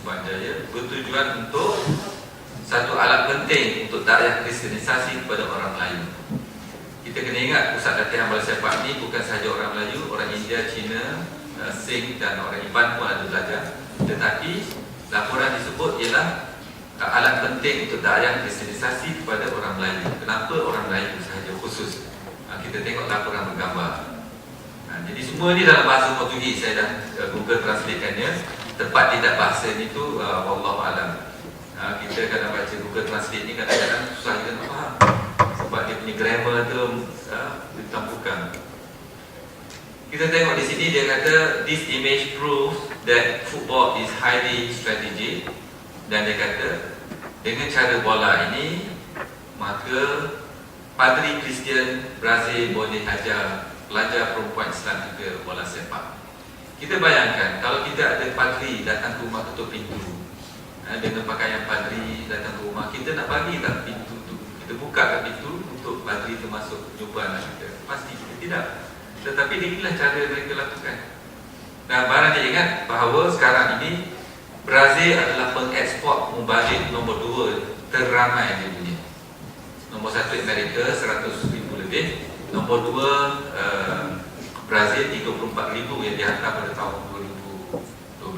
Subang Jaya bertujuan untuk satu alat penting untuk dakwah kristenisasi kepada orang Melayu. Kita kena ingat pusat latihan bola sepak ni bukan sahaja orang Melayu, orang India, Cina, Sing dan orang Iban pun ada belajar. Tetapi laporan disebut ialah alat penting untuk dakwah kristenisasi kepada orang Melayu. Kenapa orang Melayu sahaja khusus? Kita tengok laporan bergambar. Jadi semua ni dalam bahasa Portugis, saya dah Google translatekannya. Tepat tidak bahasa ni tu wallahu alam. Kita kadang baca Google Translate ni kadang-kadang susah kita nak faham sebab dia punya grammar tu ditampukan. Kita tengok di sini dia kata this image proves that football is highly strategic, dan dia kata dengan cara bola ini maka padri Kristian Brazil boleh ajar pelajar perempuan Islam juga bola sepak. Kita bayangkan kalau kita ada padri datang ke rumah ketuk pintu dengan pakaian padri datang ke rumah, kita nak bagi tak pintu tu? Kita buka kat pintu untuk padri tu masuk jumpa anak kita? Pasti kita tidak. Tetapi inilah cara mereka lakukan. Dan barang dia ingat bahawa sekarang ini Brazil adalah pengeksport mubalik nombor 2 terramai di dunia. Nombor 1 Amerika 100,000 lebih, nombor 2 Brazil 34,000 yang dihantar pada tahun 2012.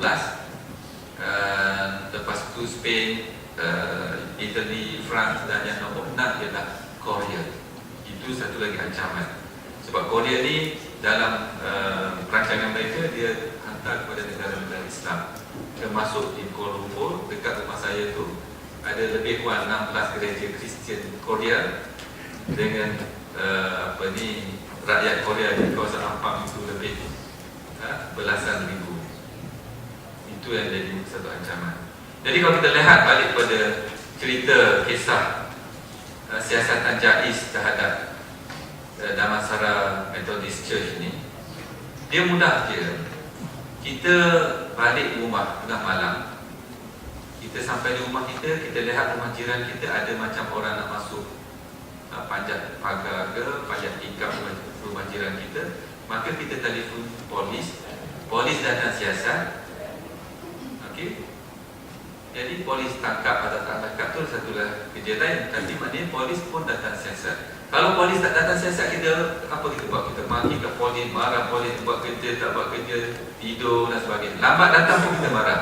Lepas itu Spain, Italy, France, dan yang nombor 6 ialah Korea. Itu satu lagi ancaman. Sebab Korea ni dalam perancangan mereka dia hantar kepada negara-negara Islam, termasuk di Kuala Lumpur dekat rumah saya tu ada lebih kurang 16 gereja Kristian Korea dengan rakyat Korea di kawasan Ampang itu lebih belasan ribu. Itu yang jadi satu ancaman. Jadi kalau kita lihat balik pada cerita kisah siasatan Jais terhadap Damansara Methodist Church ni, dia mudah je. Kita balik rumah tengah malam, kita sampai di rumah kita, kita lihat rumah jiran kita ada macam orang nak masuk panjat pagar ke, panjat tingkap rumah jiran kita, maka kita telefon polis, polis datang siasat. Okey. Jadi polis tangkap atau tak tangkap tu satulah kerja lain, tapi maknanya polis pun datang siasat. Kalau polis tak datang siasat, kita apa kita buat? Kita maki kat polis, marah polis buat kerja, tak buat kerja, tidur dan sebagainya. Lambat datang pun kita marah.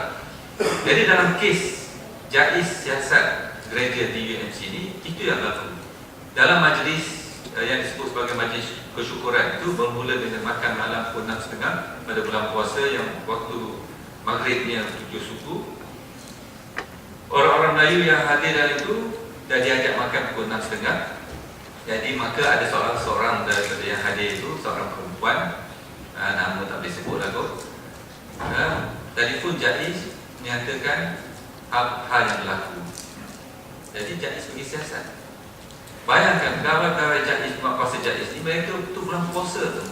Jadi dalam kes Jais siasat gereja di UMC ni, itu yang berlaku. Dalam majlis yang disebut sebagai majlis kesyukuran itu bermula dengan makan malam pukul 6.30 pada bulan puasa yang waktu maghribnya 7 suku. Orang-orang Melayu yang hadir dalam itu dah diajak makan pukul 6.30. Jadi maka ada seorang daripada yang hadir itu, seorang perempuan, nama tak boleh sebut lah kot, telefon Jais menyatakan hal yang berlaku. Jadi Jais pergi siasat. Bayangkan kawan-kawan Jais, kuasa Jais ni, mereka tu bulan puasa tu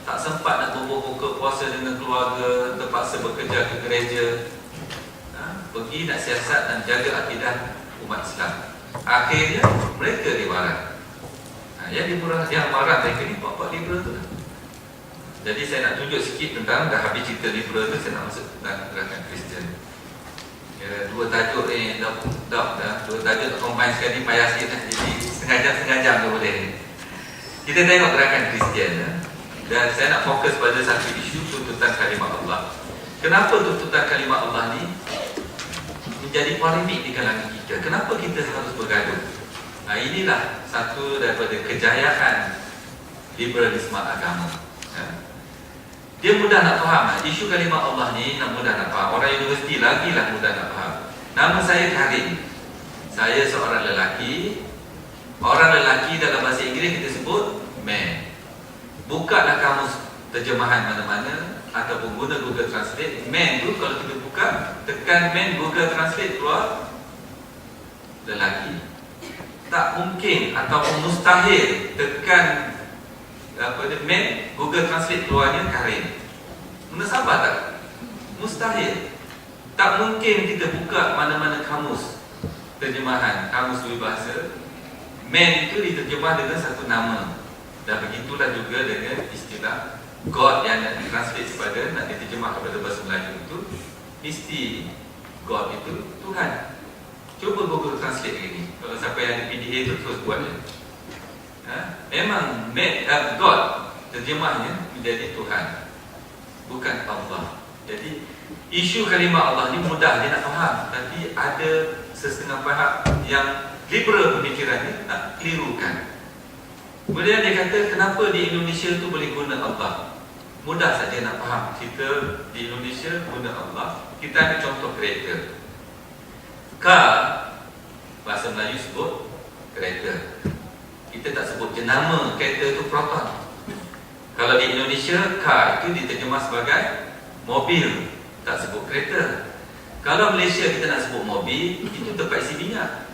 tak sempat nak berbuka puasa dengan keluarga, terpaksa bekerja ke gereja, pergi nak siasat dan jaga akidah umat Islam. Akhirnya mereka dimarah. Yang marah mereka ni buat liberal tu lah. Jadi saya nak tunjuk sikit tentang, dah habis cerita liberal tu, saya nak masuk tentang gerakan Kristian. Dua tajuk ni dah dua tajuk combine sekali, payah sikit lah. Jadi setengah jam tu boleh. Kita tengok gerakan Kristian dan saya nak fokus pada satu isu, tuntutan kalimah Allah. Kenapa tuntutan kalimah Allah ni menjadi polemik di kalangan kita? Kenapa kita harus bergaduh? Inilah satu daripada kejayaan liberalisme agama. Dia mudah nak faham. Isu kalimah Allah ni mudah nak faham. Orang universiti lagi lah mudah nak faham. Nama saya Karim. Saya seorang lelaki. Orang lelaki dalam bahasa Inggeris kita sebut man. Bukalah kamus terjemahan mana-mana ataupun guna Google Translate. Man tu kalau kita buka, tekan man Google Translate, keluar lelaki. Tak mungkin ataupun mustahil tekan man Google Translate, keluarnya Karim. Menasabah tak? Mustahil. Tak mungkin kita buka mana-mana kamus terjemahan, kamus peribahasa, man itu diterjemah dengan satu nama. Dan begitulah juga dengan istilah God yang nak ditranslate kepada, nak diterjemah kepada bahasa Melayu itu, mesti God itu Tuhan. Cuba Google Translate ini. Kalau siapa yang ada PDA tu terus buat je. Memang God terjemahnya menjadi Tuhan, bukan Allah. Jadi isu kalimah Allah ni mudah dia nak faham, tapi ada setengah pihak yang liberal pemikirannya nak kelirukan. Kemudian dia kata kenapa di Indonesia tu boleh guna Allah. Mudah saja nak faham. Kita di Indonesia guna Allah. Kita ambil contoh kereta. Car, bahasa Melayu sebut kereta. Kita tak sebut jenama kereta itu Proton. Kalau di Indonesia, car itu diterjemah sebagai mobil, tak sebut kereta. Kalau Malaysia kita nak sebut mobil, itu tempat isi minyak.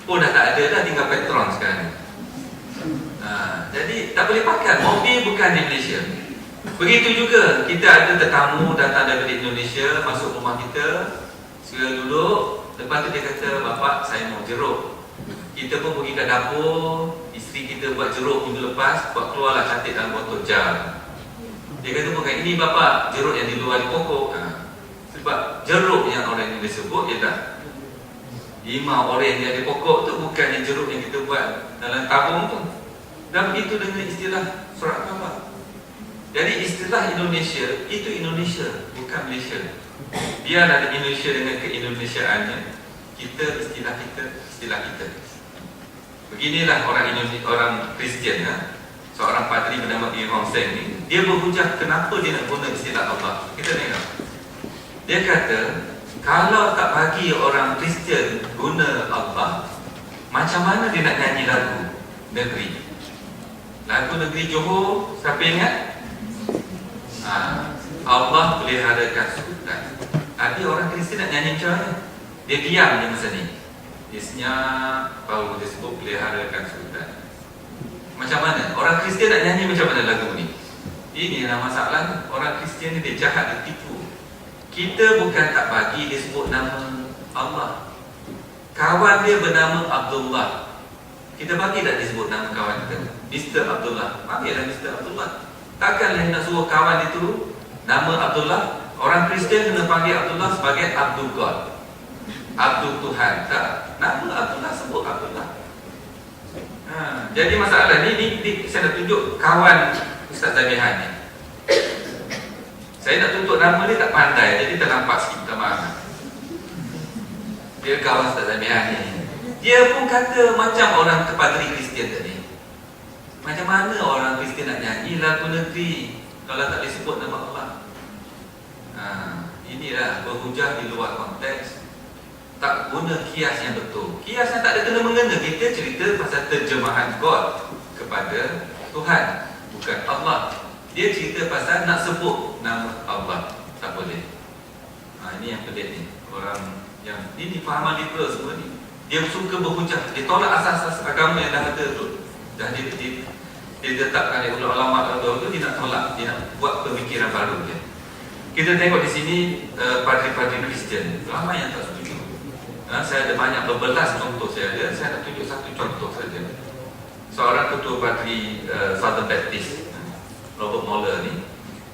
Oh dah tak ada dah, tinggal Petron sekarang. Jadi tak boleh pakai. Mobil bukan di Malaysia. Begitu juga kita ada tetamu datang daripada Indonesia, masuk rumah kita, segera duduk. Lepas tu dia kata, bapak saya mau jeruk. Kita pun pergi kat dapur, isteri kita buat jeruk minggu lepas, buat keluarlah cantik dalam botol jar. Dia kata bukan ini bapak, jeruk yang di luar di pokok. Sebab jeruk yang orang Indonesia sebut ialah 5 oren yang di pokok tu bukan yang jeruk yang kita buat dalam tabung tu. Dan begitu dengan istilah surat khabar. Jadi istilah Indonesia itu Indonesia, bukan Malaysia. Biar ada Indonesia dengan keindonesiaannya, kita istilah kita. Beginilah orang Indonesia, orang Kristian seorang padri bernama Im Hong Seng ni, dia berhujah kenapa dia nak guna istilah Allah. Kita tengok. Dia kata, kalau tak bagi orang Kristian guna Allah, macam mana dia nak nyanyi lagu negeri? Lagu negeri Johor, siapa ingat? Allah peliharakan sultan. Ada orang Kristian nak nyanyi macam mana? Dia diam je masa ni. Dia senyap, baru dia sebut peliharakan sultan. Macam mana? Orang Kristian nak nyanyi macam mana lagu ni? Inilah masalahnya. Orang Kristian ni dia jahat, dia tipu. Kita bukan tak bagi dia sebut nama Allah. Kawan dia bernama Abdullah. Kita bagi tak dia sebut nama kawan kita? Mr. Abdullah. Bagilah Mr. Abdullah. Takkanlah nak suruh kawan itu nama Abdullah. Orang Kristian kena panggil Abdullah sebagai Abdul God, Abdul Tuhan. Tak, nama Abdullah sebut Abdullah. Jadi masalah ni saya nak tunjuk kawan Ustaz Zamihan ni. Saya nak tuntut nama dia tak pandai, jadi terlampak sikit, minta maaf. Dia kawan Ustaz Zamihan ni. Dia pun kata macam orang kepadri Kristian tadi. Macam mana orang Kristian nak nyanyi lagu negeri kalau tak boleh sebut nama Allah? Inilah berhujah di luar konteks, tak guna kias yang betul. Kias yang tak ada kena-mengena. Kita cerita pasal terjemahan God kepada Tuhan, bukan Allah. Dia cerita pasal nak sebut nama Allah, tak boleh. Ini yang pelik ni. Orang yang ini fahaman liberal semua ni, dia suka berhujah. Dia tolak asas-asas agama yang dah ada tu. Dah ditetapkan oleh ulama tu, dia nak tolak. Dia nak buat pemikiran baru dia. Kita tengok di sini padri-padri Kristian ramai yang tak setuju. Saya ada banyak berbelas contoh saya nak tunjuk satu contoh saja. Seorang ketua padri Southern Baptist, Robert Moller ni,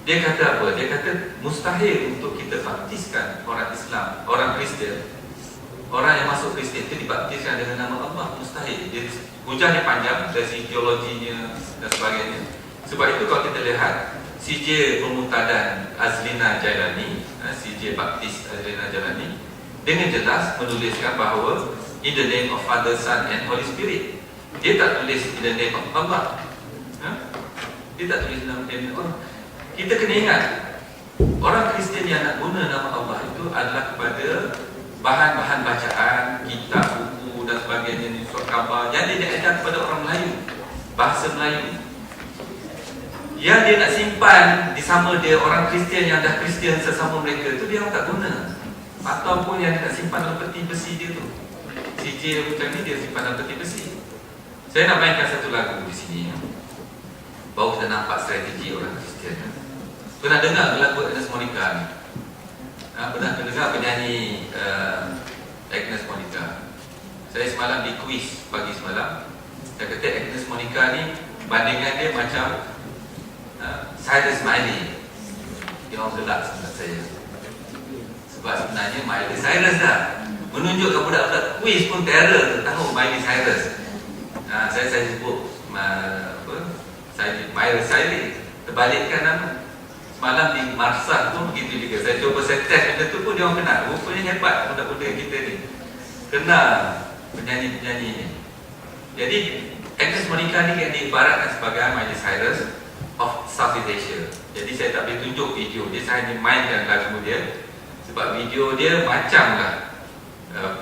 dia kata apa? Dia kata mustahil untuk kita baptiskan orang Islam, orang Kristian, orang yang masuk Kristian itu dibaptiskan dengan nama Allah. Mustahil. Dia hujahnya panjang dari segi teologinya dan sebagainya. Sebab itu kalau kita lihat CJ Pemutadan Azlina Jailani, CJ Baptist Azlina Jailani, dengan jelas menuliskan bahawa in the name of Father, Son and Holy Spirit. Dia tak tulis in the name of Allah. Dia tak tulis nama Allah. Kita kena ingat, orang Kristian yang nak guna nama Allah itu adalah kepada bahan-bahan bacaan, kitab, buku dan sebagainya, surat khabar yang dia ajar kepada orang Melayu, bahasa Melayu. Yang dia nak simpan di sama dia orang Kristian yang dah Kristian sesama mereka tu, dia tak guna. Ataupun yang dia nak simpan dalam peti besi dia tu, CJ macam ni dia simpan dalam peti besi. Saya nak mainkan satu lagu di sini, baru kita nampak strategi orang Kristian. Pernah dengar lagu Agnes Monica ni? Pernah dengar penyanyi Agnes Monica? Saya semalam di kuis pagi semalam. Saya kata Agnes Monica ni bandingan dia macam Cyrus Smiley. Dia orang gelak sebenarnya saya. Sebab sebenarnya Miley Cyrus dah menunjukkan budak-budak kuis pun terror tahu Miley Cyrus. Saya sebut Miley Cyrus, terbalikkan nama. Semalam di Marsah pun begitu juga. Saya cuba test benda tu pun dia orang kenal. Rupanya hebat budak-budak kita ni, kenal penyanyi-penyanyi ni. Jadi Agnes Monica ni yang diibaratkan sebagai Miley Cyrus of Southeast Asia. Jadi saya tak boleh tunjuk video dia, saya hanya mainkan lagu dia. Sebab video dia macam lah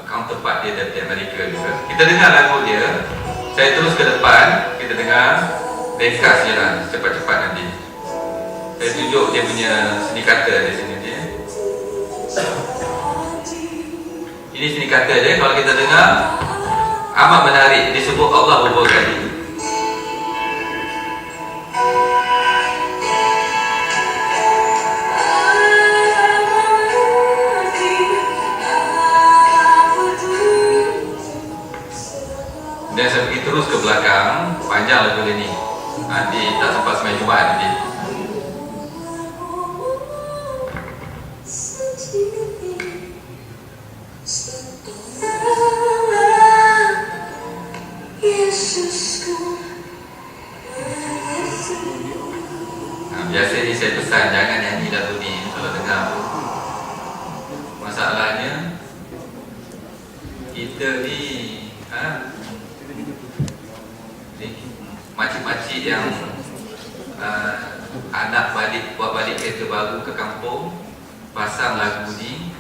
counterpart dia dari Amerika juga. Kita dengar lagu dia. Saya terus ke depan, kita dengar. Ringkas je lah, cepat-cepat nanti. Saya tunjuk dia punya seni kata di sini dia. Ini seni kata dia, kalau kita dengar amat menarik, disebut Allah beberapa kali. Dan saya pergi terus ke belakang, panjang lagu ini. Nanti tak sempat semai Jumaat nanti. Biasa ni saya pesan jangan nyanyi lagu ni kalau dengar. Masalahnya kita ni makcik-makcik yang anak buat balik kereta baru ke kampung, pasang lagu ni,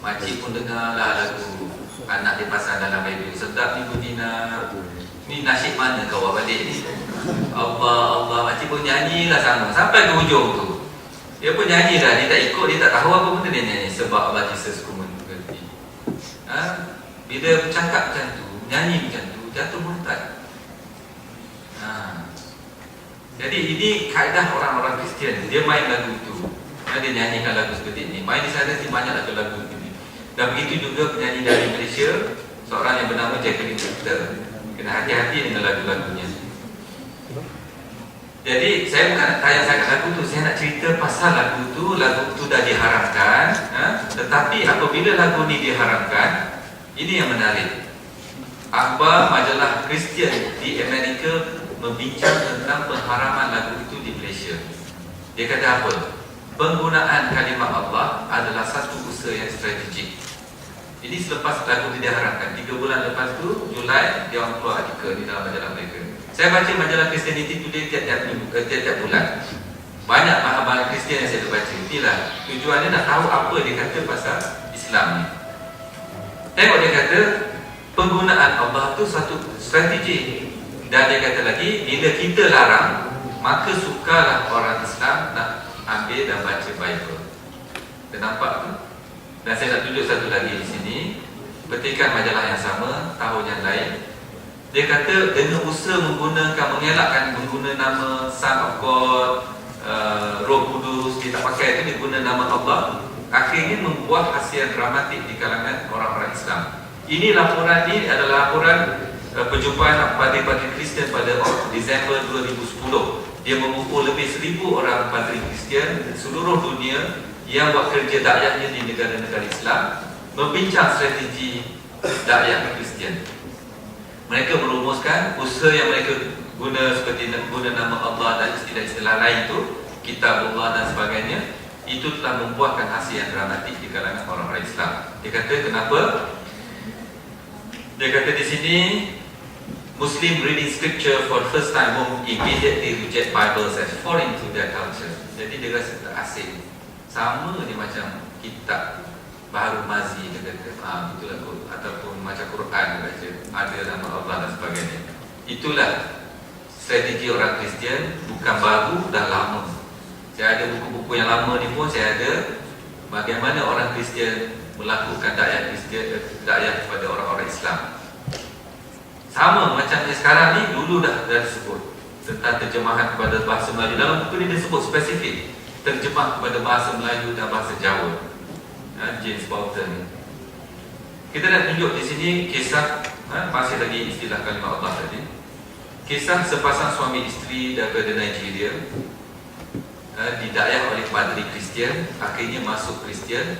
makcik pun dengar lah lagu anak dia pasang dalam radio. Sedap ni Bu Dina, ni nasyid mana kau buat balik ni? Allah, Allah, makcik pun nyanyi lah sama sampai ke hujung tu. Dia pun nyanyi lah, dia tak ikut, dia tak tahu apa benda dia nyanyi. Sebab Allah Jesus ku mengerti. Bila bercakap macam tu, nyanyi macam tu, jatuh murtad. Jadi ini kaedah orang-orang Kristian. Dia main lagu itu, dia nyanyikan lagu seperti ini. Main di sana sih banyak lagu-lagu ini. Dan begitu juga penyanyi dari Malaysia, seorang yang bernama Jacqueline Victor. Kena hati-hati dengan lagu-lagunya. Jadi saya bukan nak tayang sangat lagu tu, saya nak cerita pasal lagu tu dah diharamkan. Tetapi apabila lagu ni diharamkan, ini yang menarik. Akhbar majalah Kristian di Amerika membincang tentang pengharaman lagu itu di Malaysia. Dia kata apa? Penggunaan kalimah Allah adalah satu usaha yang strategik. Ini selepas lagu itu diharamkan, 3 bulan lepas tu, Julai, dia orang keluar artikel di dalam majalah mereka. Saya baca majalah Christianity Today tiap-tiap bulan. Banyak bahan-bahan Kristian yang saya baca. Inilah tujuannya nak tahu apa dia kata pasal Islam ni. Tengok dia kata penggunaan Allah tu satu strategi. Dan dia kata lagi, bila kita larang, maka sukalah orang Islam nak ambil dan baca Bible. Dia nampak tu? Dan saya nak tunjuk satu lagi di sini. Petikan majalah yang sama, tahun yang lain. Dia kata dengan usaha mengelakkan mengguna nama Son of God, Roh Kudus, dia tak pakai itu, dia guna nama Allah. Akhirnya membuat hasil dramatik di kalangan orang-orang Islam. Ini laporan ini adalah laporan perjumpaan padri-padri Kristian pada Disember 2010. Dia mengumpul lebih 1,000 orang padri Kristian di seluruh dunia yang buat kerja dakwahnya di negara-negara Islam, membincang strategi dakwah Kristian. Mereka merumuskan usaha yang mereka guna seperti guna nama Allah dan istilah-istilah lain itu, Kitabullah dan sebagainya, itu telah membuahkan hasil yang dramatik di kalangan orang-orang Islam. Dia kata kenapa? Dia kata di sini Muslim reading scripture for the first time won't immediately reject Bibles as foreign to their culture. Jadi dia rasa tak asing. Sama je macam kitab Baharul Mazi, dia kata itulah kot, ataupun macam Quran dia baca ada nama Allah dan sebagainya. Itulah strategi orang Kristian, bukan baru, dah lama. Saya ada buku-buku yang lama ni pun saya ada bagaimana orang Kristian melakukan dakwah Kristian, dakwah kepada orang-orang Islam. Sama macam yang sekarang ni, dulu dah disebut tentang terjemahan kepada bahasa Melayu. Dalam buku ni disebut spesifik terjemah kepada bahasa Melayu dan bahasa Jawa. James Bolton. Kita nak tunjuk di sini kisah, masih lagi istilah kalimah Allah tadi. Kisah sepasang suami isteri daripada Nigeria, didakwa oleh padri Kristian, akhirnya masuk Kristian.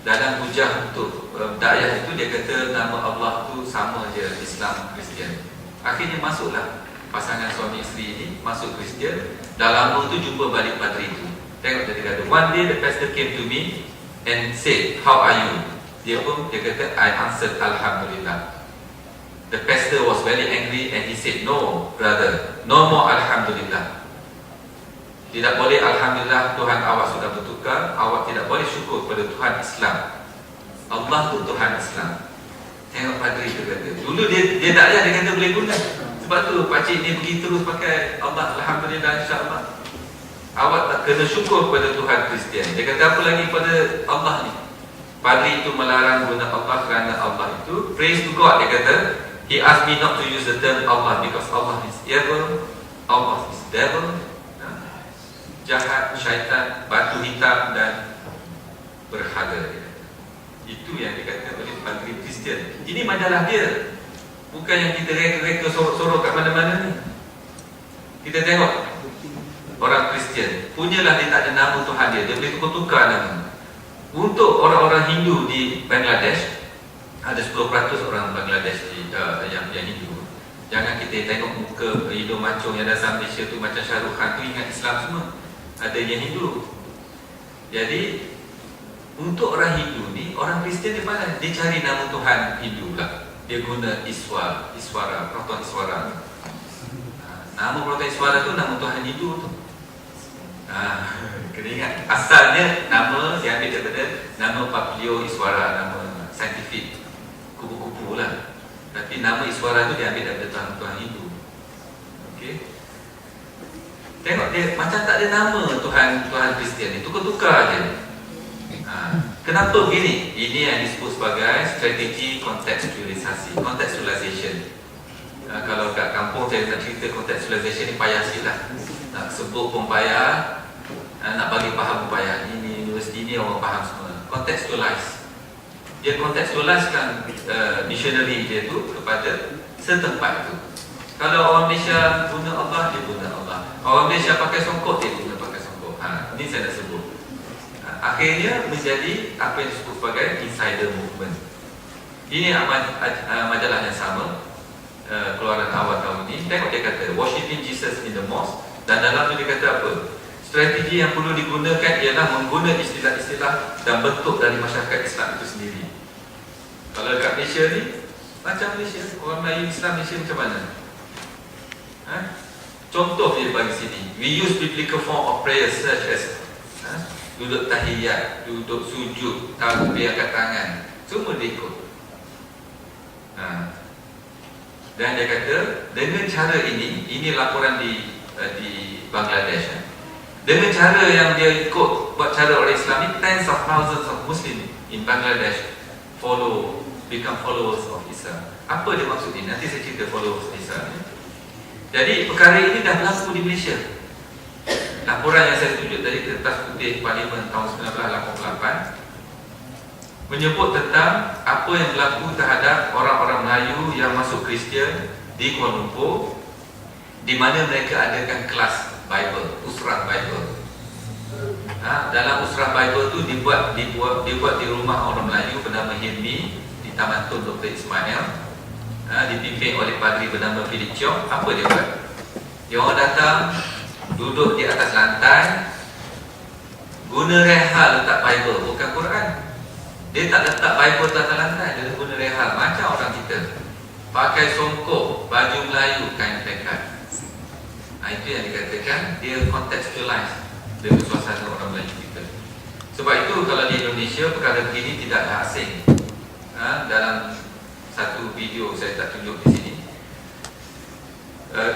dalam hujah untuk dakwah itu dia kata nama Allah tu sama je Islam Kristian. Akhirnya masuklah pasangan suami isteri ini masuk Kristian. Dah lama tu jumpa balik padri itu. Tengok dia kata, one day the pastor came to me and said, how are you? Dia kata, I answered Alhamdulillah. The pastor was very angry and he said, no brother, no more Alhamdulillah. Tidak boleh Alhamdulillah, Tuhan awak sudah bertukar. Awak tidak boleh syukur kepada Tuhan Islam. Allah tu Tuhan Islam. Tengok padri tu kata, dulu dia tak ada, dia kata boleh guna. Sebab tu pakcik ni pergi terus pakai Allah Alhamdulillah insyaAllah. Awak tak kena syukur kepada Tuhan Kristian. Dia kata apa lagi kepada Allah ni? Padri itu melarang guna Allah kerana Allah itu praise to God. Dia kata, he asked me not to use the term Allah because Allah is evil, Allah is devil, jahat, syaitan, batu hitam dan berhala. Itu yang dikatakan oleh padri Kristian. Ini majalah dia, bukan yang kita reka-reka sorok-sorok kat mana-mana ni. Kita tengok orang Kristian, punyalah dia tak ada nama Tuhan dia, dia boleh tukar-tukar nama. Untuk orang-orang Hindu di Bangladesh, ada 10% orang Bangladesh yang Hindu. Jangan kita tengok muka hidung mancung yang dasar Malaysia tu macam Shah Rukh Khan tu ingat Islam semua. Ada yang Hindu. Jadi untuk orang Hindu ni, orang Kristian dia pandai, dia cari nama Tuhan Hindu pula. Dia guna Iswara, Proton Iswara. Nama Proton Iswara tu nama Tuhan Hindu tu. Kena ingat, asalnya nama diambil daripada nama Papilio Iswara, nama saintifik, kupu-kupu lah. Tapi nama Iswara tu diambil daripada Tuhan Hindu. Okey. Tengok dia macam tak ada nama Tuhan Kristian ni, tukar-tukar je. Kenapa begini? Ini yang disebut sebagai strategi contextualisasi, contextualization. Kalau kat kampung saya nak cerita contextualization ni payah sikit lah. Nak sebut pun payah, nak bagi faham pun payah. Ini universiti ni orang faham semua. Contextualize. Dia contextualizekan dictionary dia tu kepada setempat tu. Kalau orang Malaysia guna Allah, dia guna Allah. Orang Malaysia pakai songkok, dia guna pakai songkok. Ini saya nak sebut. Akhirnya menjadi apa yang disebut sebagai insider movement. Ini majalah yang sama, keluaran awal tahun ini. Tengok dia kata, worshiping Jesus in the mosque. Dan dalam tu dia kata apa? Strategi yang perlu digunakan ialah menggunakan istilah-istilah dan bentuk dari masyarakat Islam itu sendiri. Kalau dekat Malaysia ni, macam Malaysia, orang Melayu Islam Malaysia macam mana? Contoh dia bagi sini, we use biblical form of prayer such as duduk tahiyat, duduk sujud, takbir angkat tangan, semua dia ikut. Dan dia kata dengan cara ini laporan di Bangladesh. Dengan cara yang dia ikut buat cara orang Islam ni, tens of thousands of Muslim in Bangladesh become followers of Isa. Apa dia maksud ini? Nanti saya cerita followers Isa ni. Jadi perkara ini dah berlaku di Malaysia. Laporan yang saya tunjuk tadi, kertas putih Parlimen tahun 1988, menyebut tentang apa yang berlaku terhadap orang-orang Melayu yang masuk Kristian di Kuala Lumpur, di mana mereka adakan kelas Bible, usrah Bible. Dalam usrah Bible tu dibuat di rumah orang Melayu bernama Hilmi di Taman Tun Dr. Ismail, dipimpin oleh padri bernama Philip Chong. Apa dia buat? Dia orang datang, duduk di atas lantai, guna rehal letak Bible, bukan Quran. Dia tak letak Bible di atas lantai, dia guna rehal macam orang kita. Pakai songkok, baju Melayu, kain pekat. Itu yang dikatakan dia contextualize dengan suasana orang Melayu kita. Sebab itu kalau di Indonesia perkara begini tidaklah asing. Dalam satu video saya tak tunjuk di sini,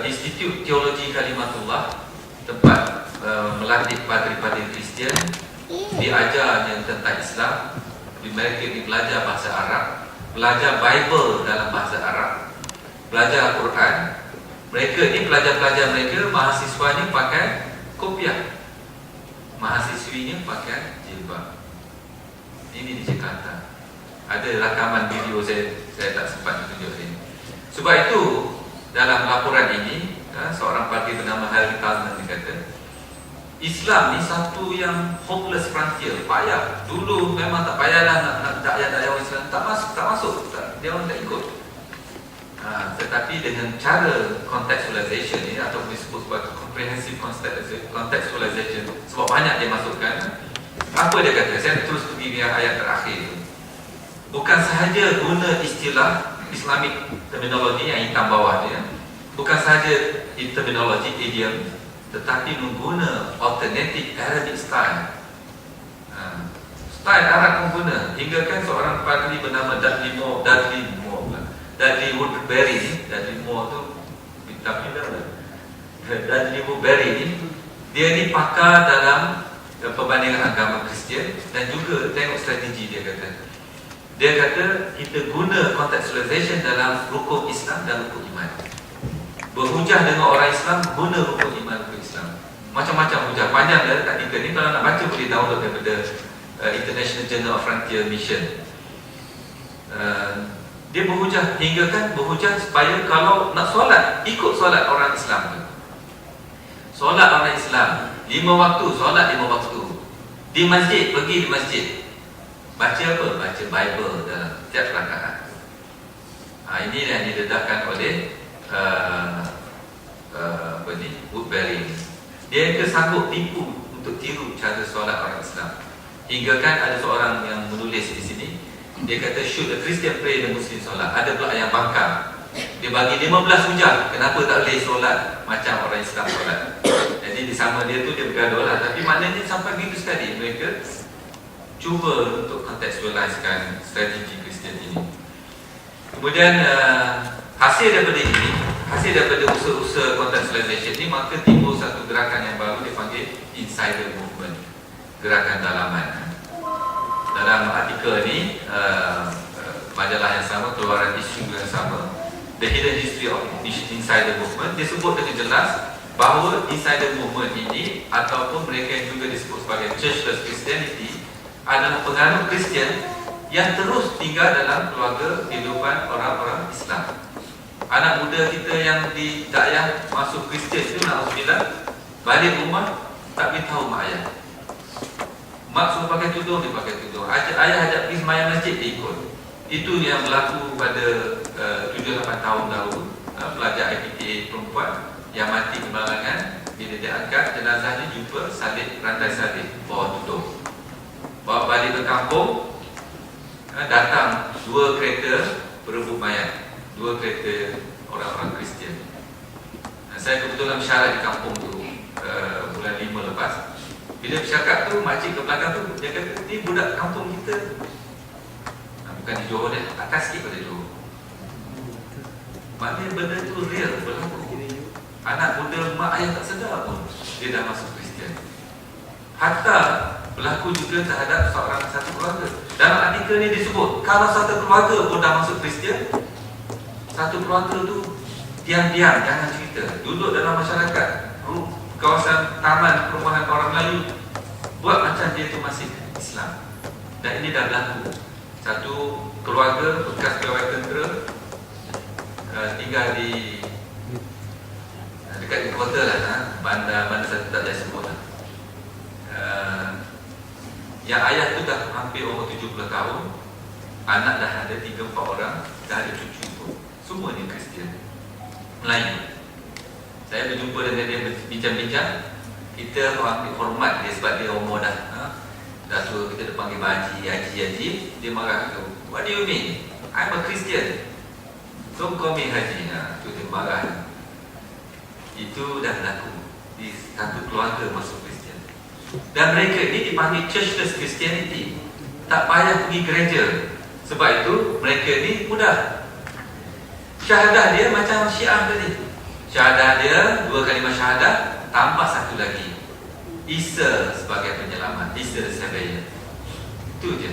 Institut Teologi Kalimatullah, tempat melatih padri-padri Kristian, diajar yang tentang Islam. Mereka belajar bahasa Arab, belajar Bible dalam bahasa Arab, belajar Al-Quran. Mereka ni pelajar-pelajar mereka, mahasiswa ni pakai kopiah, mahasiswinya pakai jilbab. Ini di Jakarta. Ada rakaman video saya tak sempat tunjuk ini. Sebab itu dalam laporan ini, seorang padri bernama Harry Talman kata, Islam ni satu yang hopeless frontier, payah. Dulu memang tak payahlah nak dakwah Islam, tak masuk, dia orang tak ikut. Tetapi dengan cara contextualization ni, atau disebut sebagai comprehensive contextualization, sebab banyak dia masukkan. Apa dia kata? Saya terus pergi dengan ayat terakhir tu. Bukan sahaja guna istilah Islamic terminologi yang hitam bawah dia, bukan sahaja terminologi idiom, tetapi mengguna alternative Arabic style. Style Arab pun guna. Hingga kan seorang padri bernama Dudley Woodbury ni, Dudley Moore tu tapi Dudley Woodbury ni, dia ni pakar dalam perbandingan agama Kristian dan juga tengok strategi dia kata. Dia kata kita guna contextualization dalam rukun Islam dan rukun iman. Berhujah dengan orang Islam, guna rukun iman, rukun Islam. Macam-macam hujah. Panjang dia artikel ni, kalau nak baca boleh download daripada International Journal of Frontier Mission. Dia berhujah, hingga kan berhujah supaya kalau nak solat, ikut solat orang Islam tu. Solat orang Islam 5 waktu, solat 5 waktu. Di masjid, pergi di masjid. Baca apa? Baca Bible dalam setiap rakaat. Ini yang didedahkan oleh Woodbury. Dia sanggup tipu untuk tiru cara solat orang Islam. Hingga kan ada seorang yang menulis di sini, dia kata should a Christian pray the Muslim solat. Ada pula yang bangkang, dia bagi 15 hujah kenapa tak boleh solat macam orang Islam solat. Jadi di sama dia tu dia bergaduh lah. Tapi maknanya sampai begitu sekali mereka cuba untuk contextualizekan strategi Kristian ini. Kemudian hasil daripada ini, hasil daripada usaha-usaha contextualization ini, maka timbul satu gerakan yang baru dipanggil insider movement, gerakan dalaman. Dalam artikel ni, majalah yang sama, keluaran isu yang sama, The Hidden History of Insider Movement, disebut dengan jelas bahawa insider movement ini ataupun mereka yang juga disebut sebagai churchless Christianity adalah penganut Kristian yang terus tinggal dalam keluarga kehidupan orang-orang Islam. Anak muda kita yang di dakwah masuk Kristian itu, na'udzubillah, balik rumah tak beritahu mak ayah. Mak suruh pakai tudung, dia pakai tudung. Ayah ajak pergi sembahyang masjid, dia ikut. Itu yang berlaku pada 7-8 tahun dahulu. Pelajar IPTA perempuan yang mati kemalangan, bila dia angkat jenazahnya jumpa salib, rantai salib bawah tudung. Bawa balik ke kampung, datang 2 kereta berebut mayat, 2 kereta orang-orang Kristian. Saya kebetulan syarat di kampung tu bulan 5 lepas. Bila bercakap tu, makcik ke belakang tu, dia kata, ni budak kampung kita. Bukan di Johor dia, atas sikit pada Johor. Maknanya benda tu real, berlaku. Anak muda mak ayah tak sedar pun dia dah masuk Kristian. Hatta berlaku juga terhadap satu keluarga. Dalam artikel ni disebut, kalau satu keluarga pun dah masuk Kristian, satu keluarga tu diam-diam, jangan cerita, duduk dalam masyarakat, kawasan taman perumahan orang Melayu, buat macam dia tu masih Islam. Dan ini dah berlaku. Satu keluarga bekas pegawai tentera tinggal di dekat di kota lah, bandar saya tak boleh sebut lah. Yang ayah tu dah hampir umur 70 tahun, anak dah ada 3-4 orang, dah ada cucu pun, semua ni Kristian Melayu. Saya berjumpa dengan dia bincang-bincang, kita hormat dia sebab dia umur dah tua, kita panggil haji. Dia marah tu, what do you mean? I'm a Christian, don't call me haji. Tu dia marah. Itu dah berlaku di satu keluarga masuk Kristian. Dan mereka ini dipanggil churchless Christianity, tak payah pergi gereja. Sebab itu mereka ini mudah. Syahadah dia macam Syiah tadi. Syahadah dia 2 kalimah syahadah, tambah satu lagi, Isa sebagai penyelamat, Isa the Savior. Itu je,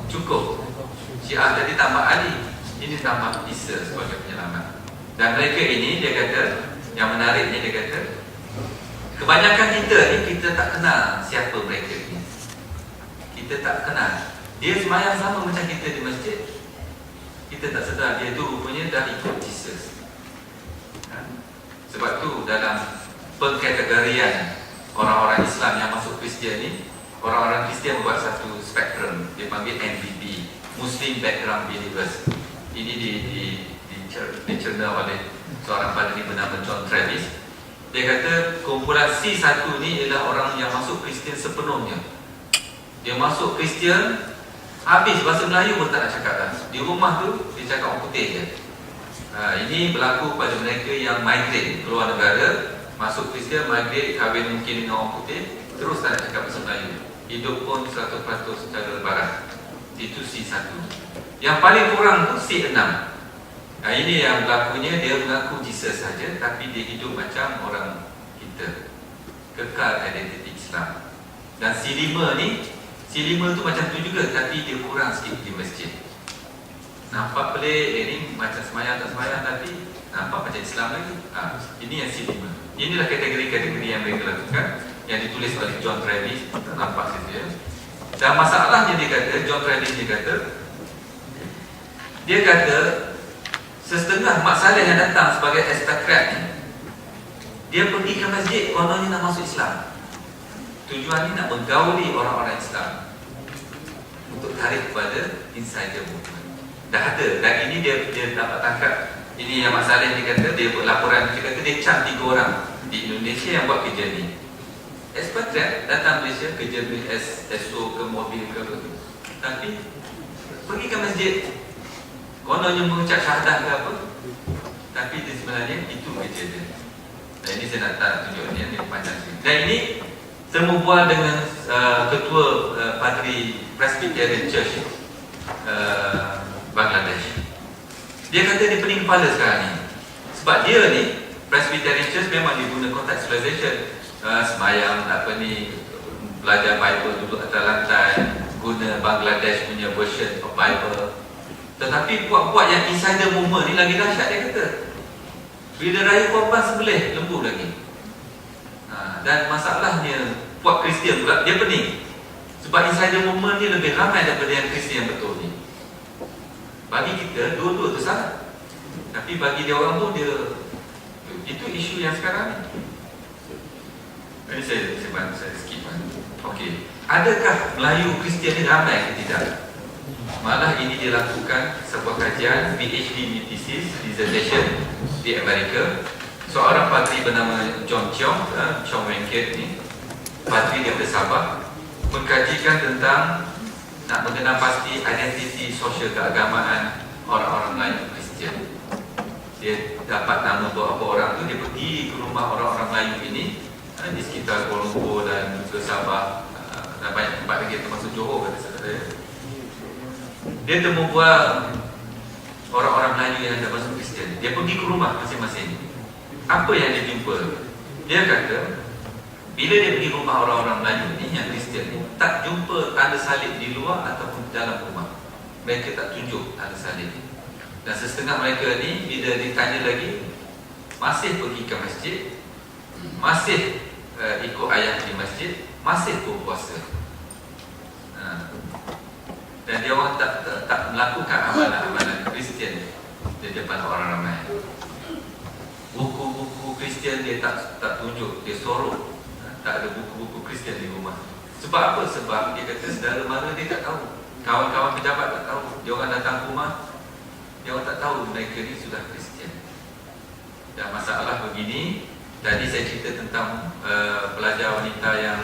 cukup. Syiah tadi tambah Ali, ini tambah Isa sebagai penyelamat. Dan mereka ini, dia kata, yang menariknya dia kata, kebanyakan kita ni, kita tak kenal siapa mereka ni. Kita tak kenal. Dia sembahyang sama macam kita di masjid, kita tak sedar dia tu rupanya dah ikut Jesus. Sebab tu dalam pengkategorian orang-orang Islam yang masuk Kristian ni, orang-orang Kristian buat satu spektrum, dia panggil MBB, Muslim Background Believers. Ini dicerna oleh seorang padri bernama John Travis. Dia kata kumpulan C1 ni ialah orang yang masuk Kristian sepenuhnya. Dia masuk Kristian, habis bahasa Melayu pun tak nak cakap dah. Di rumah tu dia cakap orang putih je. Ini berlaku pada mereka yang migrate keluar negara, masuk Kristian, migrate, kahwin mungkin dengan orang putih, terus tak nak cakap bahasa Melayu. Hidup pun 100% secara lebaran. Itu C1. Yang paling kurang tu C6. Ini yang berlakunya, dia mengaku Jesus saja, tapi dia hidup macam orang kita, kekal identiti Islam. Dan C5 ni, C5 tu macam tu juga, tapi dia kurang sikit di masjid. Nampak pelik, ni macam semayang tak semayang, tapi nampak macam Islam lagi. Ini yang C5. Inilah kategori-kategori yang mereka lakukan, yang ditulis oleh John Travis. Nampak situ ya. Dan masalahnya dia kata, John Travis dia kata setengah mak saleh yang datang sebagai ekspatriat ni, dia pergi ke masjid kononnya nak masuk Islam. Tujuannya nak menggauli orang-orang Islam untuk tarik kepada insider movement. Dah ada, dan ini dia dapat tangkap. Ini yang mak saleh dia kata, dia buat laporan, dia kata dia cam 3 orang di Indonesia yang buat kerja ni. Ekspatriat datang Malaysia, kerja di SO ke mobil ke, tapi pergi ke masjid kononnya mengucap syahadah ke apa, tapi dia sebenarnya itu kerja dia. Dan ini saya nak tunjuk ni panjang sikit. Dan ini saya berbual dengan ketua Padri Presbyterian Church Bangladesh. Dia kata dia pening kepala sekarang ni, sebab dia ni Presbyterian Church memang dia guna contextualization, semayang belajar Bible duduk atas lantai, guna Bangladesh punya version of Bible. Tetapi buat-buat yang insider movement ni lagi dahsyat. Dia kata bila raya korban sembelih lembu lagi. Dan masalahnya buat Kristian pula dia pening, sebab insider movement ni lebih ramai daripada yang Kristian betul ni. Bagi kita dua-dua tu salah, tapi bagi dia orang tu dia itu isu yang sekarang ni. Ini saya skip. Okey, adakah Melayu Kristian ni ramai ke tidak? Malah ini dilakukan sebuah kajian PhD in thesis dissertation di Amerika. Seorang padri bernama John Chong Wenket ni, padri daripada Sabah, mengkajikan tentang nak mengenal pasti identiti sosial keagamaan orang-orang Melayu Kristian. Dia dapat nama beberapa orang tu, dia pergi ke rumah orang-orang Melayu ini di sekitar Kuala Lumpur dan juga Sabah, dan banyak tempat lagi termasuk Johor kata saya. Dia temu buat orang-orang Melayu yang dah masuk Kristian. Dia pergi ke rumah masing-masing. Apa yang dia jumpa? Dia kata bila dia pergi rumah orang-orang Melayu ni yang Kristian ni, tak jumpa tanda salib di luar ataupun di dalam rumah. Mereka tak tunjuk tanda salib. Dan setengah mereka ni bila ditanya lagi, masih pergi ke masjid, masih ikut ayat di masjid, masih berpuasa. Dan dia orang tak melakukan amalan-amalan Kristian di depan orang ramai. Buku-buku Kristian dia tak tunjuk, dia sorok. Tak ada buku-buku Kristian di rumah. Sebab apa? Sebab dia kata saudara mara dia tak tahu, kawan-kawan pejabat tak tahu. Dia orang datang ke rumah, dia orang tak tahu mereka ni sudah Kristian. Dan masalah begini, tadi saya cerita tentang pelajar wanita yang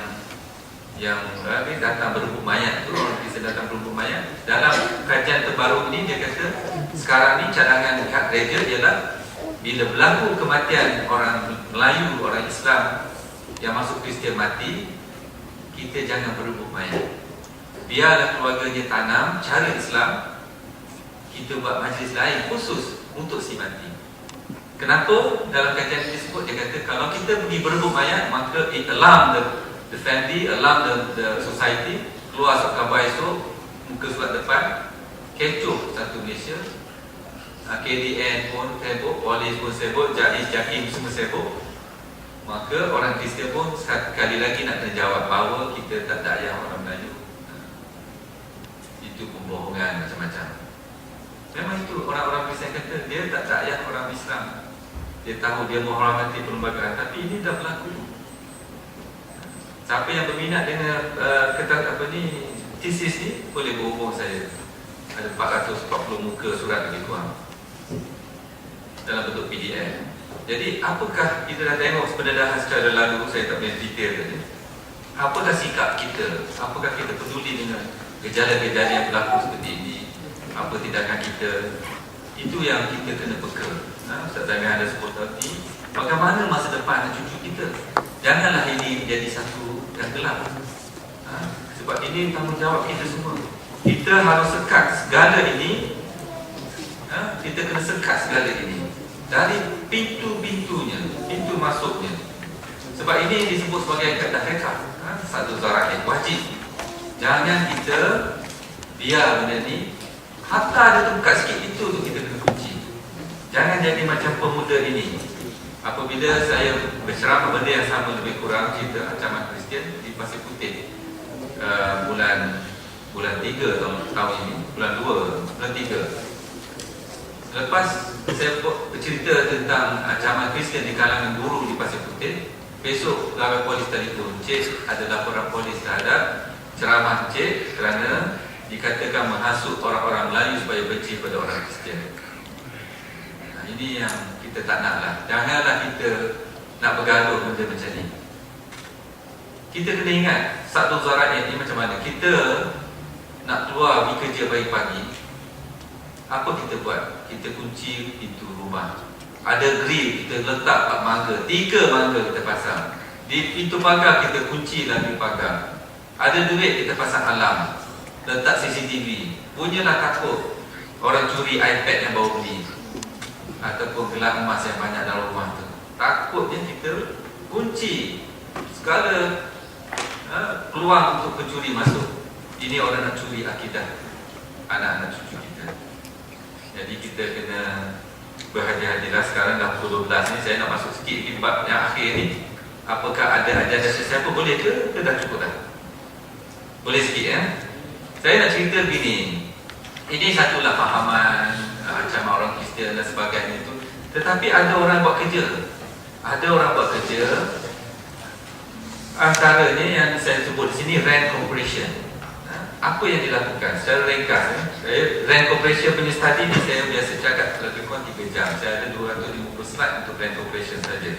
datang berebut mayat tu, orang Kristian datang berebut mayat. Dalam kajian terbaru ini dia kata sekarang ni cadangan pihak gereja ialah bila berlaku kematian orang Melayu, orang Islam yang masuk Kristian mati, kita jangan berebut mayat. Biarlah keluarganya tanam cara Islam, kita buat majlis lain khusus untuk si mati. Kenapa? Dalam kajian tersebut dia kata kalau kita pergi berebut mayat, maka it alarm the family, alarm the society. Keluar khabar esok, muka surat depan, kecoh satu Malaysia. KDN pun sibuk, polis pun sibuk, JAIS, JAKIM semua sibuk. Maka orang Kristian pun sekali lagi nak kena jawab bahawa kita tak dakwah orang Melayu. Itu pembohongan macam-macam. Memang itu orang-orang Kristian kata dia tak dakwah orang Islam. Dia tahu dia menghormati perlembagaan, tapi ini dah berlaku. Siapa yang berminat dengan tesis ni boleh berhubung saya. Ada 440 muka surat lebih kurang dalam bentuk PDF. Jadi apakah kita dah tengok pendedahan secara lalu, saya tak boleh detail tadi. Apakah sikap kita? Apakah kita peduli dengan gejala-gejala yang berlaku seperti ini? Apa tindakan kita? Itu yang kita kena peka. Ustaz Zamir ada sebut tadi, bagaimana masa depan cucu kita? Janganlah ini menjadi satu yang gelap. Sebab ini tanggungjawab kita semua. Kita harus sekat segala ini. Kita kena sekat segala ini dari pintu-pintunya, pintu masuknya. Sebab ini disebut sebagai kaedah fiqh, satu zara'i wajib. Jangan kita biar benda ni, hatta ada tempat sikit itu tu kita kena kunci. Jangan jadi macam pemuda ini. Apabila saya berceramah benda yang sama lebih kurang, cerita ancaman Kristian di Pasir Putih, bulan 3 tahun ini, bulan 3. Lepas saya bercerita tentang ancaman Kristian di kalangan guru di Pasir Putih, besok pegawai polis telefon, "Cik, ada laporan polis terhadap ceramah Cik kerana dikatakan menghasut orang-orang Melayu supaya benci pada orang Kristian." Ini yang kita tak naklah. Janganlah kita nak bergaduh benda macam ni. Kita kena ingat satu zara'i ni macam mana. Kita nak keluar pergi kerja pagi-pagi, apa kita buat? Kita kunci pintu rumah. Ada grill, kita letak 4 mangga, 3 mangga kita pasang. Di pintu pagar kita kunci lagi pagar. Ada duit kita pasang alarm, letak CCTV. Punyalah takut orang curi iPad yang baru beli ataupun gelang emas yang banyak dalam rumah tu. Takutnya kita kunci segala peluang untuk pencuri masuk. Ini orang nak curi akidah anak-anak cucu kita. Jadi kita kena berhati-hatilah. Sekarang dah pukul 12 ni, saya nak masuk sikit di bab yang akhir ni. Apakah ada ajaran sesiapa? Boleh ke? Ke dah cukup dah? Boleh sikit ya? Saya nak cerita begini. Ini satulah fahaman ancaman orang Kristian dan sebagainya itu. Tetapi ada orang buat kerja. Ada orang buat kerja. Antaranya yang saya sebut di sini rent compression. Apa yang dilakukan? Secara ringkas, rent compression punya study ni saya biasa cakap lebih kurang 3 jam. Saya ada 250 slide untuk rent compression saja.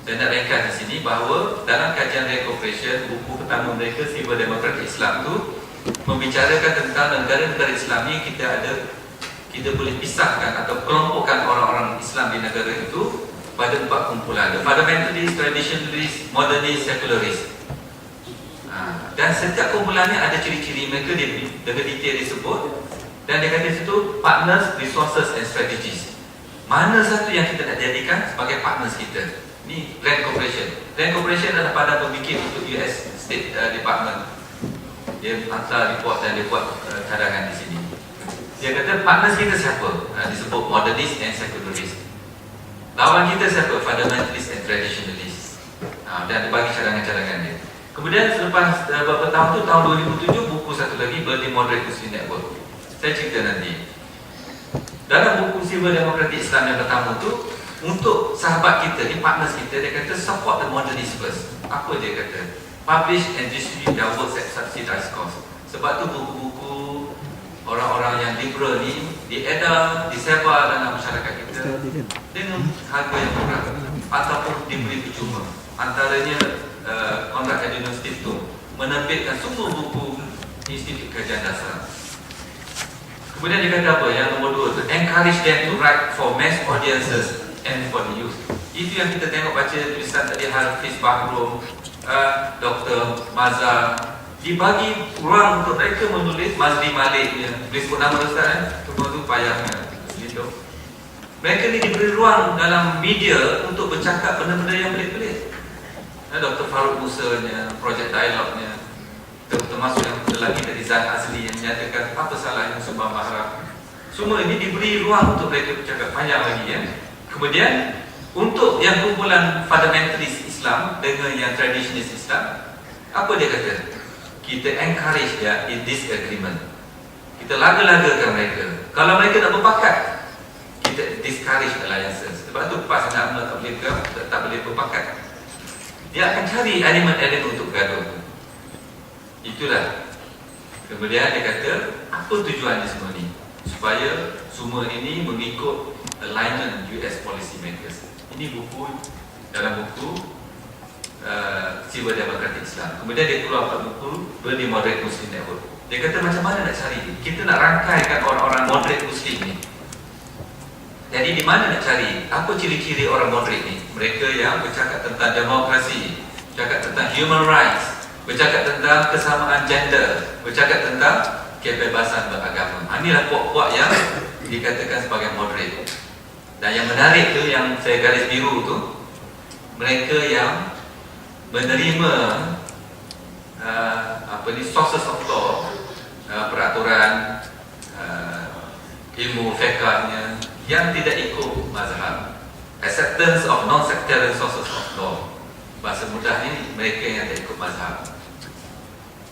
Saya nak ringkas di sini bahawa dalam kajian rent compression, buku pertama mereka, Civil Democratic Islam tu membicarakan tentang negara-negara Islam ni kita boleh pisahkan atau kelompokkan orang-orang Islam di negara itu pada 4 kumpulan. The fundamentalist, traditionalist, modernist, secularist. Dan setiap kumpulannya ada ciri-ciri mereka dengan detail disebut. Dan dia kata situ partners, resources and strategies. Mana satu yang kita nak jadikan sebagai partners kita? Ni Rand Corporation. Rand Corporation adalah badan pemikir untuk US State Department. Dia hantar report dan dia buat cadangan di sini. Dia kata partners kita siapa? Disebut modernist and secularist. Lawan kita siapa? Fundamentalist and traditionalist. Dan dia bagi cadangan-cadangan dia. Kemudian selepas beberapa tahun tu, tahun 2007, buku satu lagi, Berlin Moderate Muslim Network. Saya cerita nanti. Dalam buku Civil Democratic Islam yang pertama tu, untuk sahabat kita ni, partners kita, dia kata support the modernists first. Apa dia kata? Publish and distribute their works at subsidized cost. Sebab tu buku-buku orang-orang yang liberal ni diedar, disebar dalam masyarakat kita dengan harga yang murah ataupun diberi percuma. Antaranya Konrad Adenauer Stiftung menerbitkan semua buku Institut Kajian Dasar. Kemudian dia kata apa? Yang nombor 2 tu, encourage them to write for mass audiences and for the youth. Itu yang kita tengok baca tulisan tadi, Hafiz Bahrum, Dr. Mazhar, dibagi ruang untuk mereka menulis. Mazli Malik dia, boleh sebut nama Ustaz semua tu payahnya gitu. Mereka ni diberi ruang dalam media untuk bercakap benda-benda yang pelik-pelik. Dr. Farouk Musa-nya, Project Dialog-nya, termasuk yang lelaki dari Zat Azli yang menyatakan apa salahnya Subhan Mahram. Semua ini diberi ruang untuk mereka bercakap panjang lagi ya. Kemudian untuk yang kumpulan fundamentalist Islam dengan yang traditionalist Islam, apa dia kata? Kita encourage dia in disagreement. Kita laga-lagakan mereka. Kalau mereka nak berpakat, kita discourage alliances. Sebab tu PAS nak tak boleh berpakat. Dia akan cari elemen-elemen untuk bergaduh. Itulah. Kemudian dia kata, apa tujuannya semua ni? Supaya semua ini mengikut alignment US policy makers. Ini buku, dalam buku Civil Democratic Islam. Kemudian dia keluarkan buku Bernie Moderate Muslim Network. Dia kata macam mana nak cari ni? Kita nak rangkaikan orang-orang moderate Muslim ni. Jadi di mana nak cari? Apa ciri-ciri orang moderate ni? Mereka yang bercakap tentang demokrasi, bercakap tentang human rights, bercakap tentang kesamaan gender, bercakap tentang kebebasan beragama. Inilah puak-puak yang dikatakan sebagai moderate. Dan yang menarik tu, yang saya garis biru tu, mereka yang menerima sources of law, peraturan, ilmu fiqhnya yang tidak ikut mazhab, acceptance of non-sectarian sources of law. Bahasa mudah ni, mereka yang tak ikut mazhab.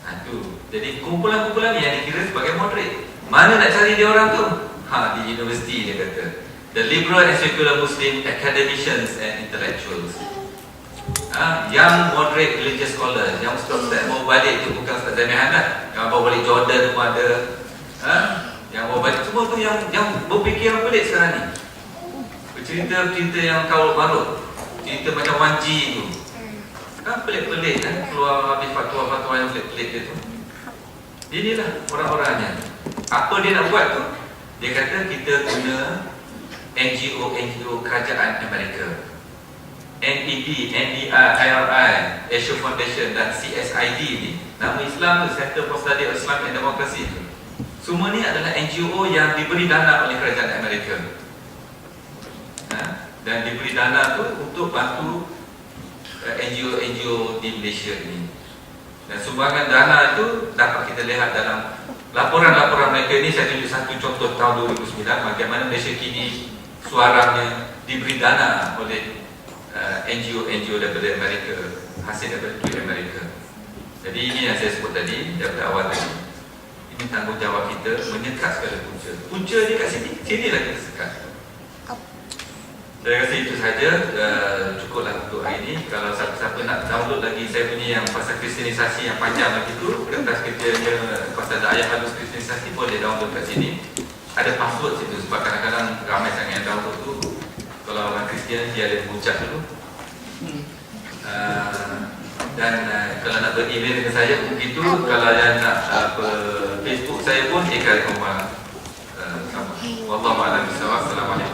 Itu. Jadi kumpulan-kumpulan yang dikira sebagai moderate. Mana nak cari dia orang tu? Di universiti dia kata. The liberal and secular Muslim academicians and intellectuals. Yang moderate religious scholars, yang Ustaz bawa balik tu bukan Ustaz Zamihan lah. Yang bawa balik Jordan pun ada. Yang bawa balik semua tu yang berfikir yang pelik sekarang ni. Bercerita-cerita yang kaul barut. Cerita macam Wanji tu. Pelik-pelik kan, keluar habis fatwa-fatwa yang pelik-pelik dia tu. Inilah orang-orangnya. Apa dia nak buat tu? Dia kata kita guna NGO kerajaan Amerika, NED, NDI, IRI, Asia Foundation dan CSID ni. Nama Islam tu, Center for Study of Islam and Democracy tu. Semua ni adalah NGO yang diberi dana oleh kerajaan Amerika. Dan diberi dana tu untuk bantu NGO di Malaysia ni. Dan sumbangan dana itu dapat kita lihat dalam laporan-laporan mereka ni. Saya tunjuk satu contoh tahun 2009, bagaimana Malaysia kini suaranya diberi dana oleh NGO daripada Amerika, hasil daripada duit Amerika. Jadi ini yang saya sebut tadi, daripada awal tadi. Ini tanggungjawab kita menyekat segala punca. Punca dia kat sini, sinilah kita sekat. Saya rasa itu saja, cukuplah untuk hari ini. Kalau siapa-siapa nak download lagi saya punya yang pasal kristenisasi yang panjang lagi tu, kertas kerjanya pasal ayat halus kristenisasi, boleh download kat sini. Ada password situ sebab kadang-kadang ramai sangat yang download tu. Kalau orang Kristian dia ada mengucap dulu. Dan kalau nak ber-email dengan saya pun begitu. Kalau yang nak Facebook saya pun Eka Komar. Wallahualam. Assalamualaikum.